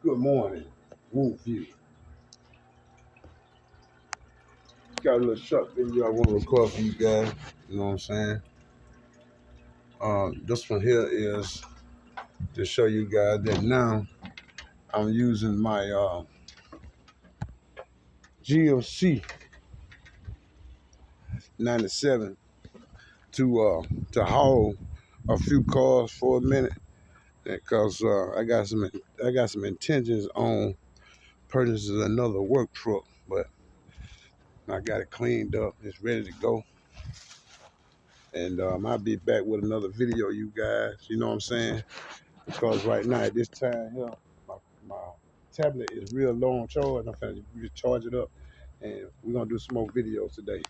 Good morning, Woo View. Got a little short video I want to record for you guys. You know what I'm saying? This one here is to show you guys that now I'm using my GMC 97 to haul a few cars for a minute because I got some intentions on purchasing another work truck, but I got it cleaned up. It's ready to go. And I'll be back with another video, you guys. You know what I'm saying? Because right now at this time here, my tablet is real low on charge. I'm finna just charge it up, and we're gonna do some more videos today.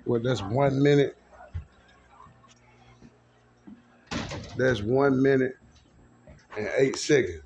Well, that's 1 minute. That's 1 minute and 8 seconds.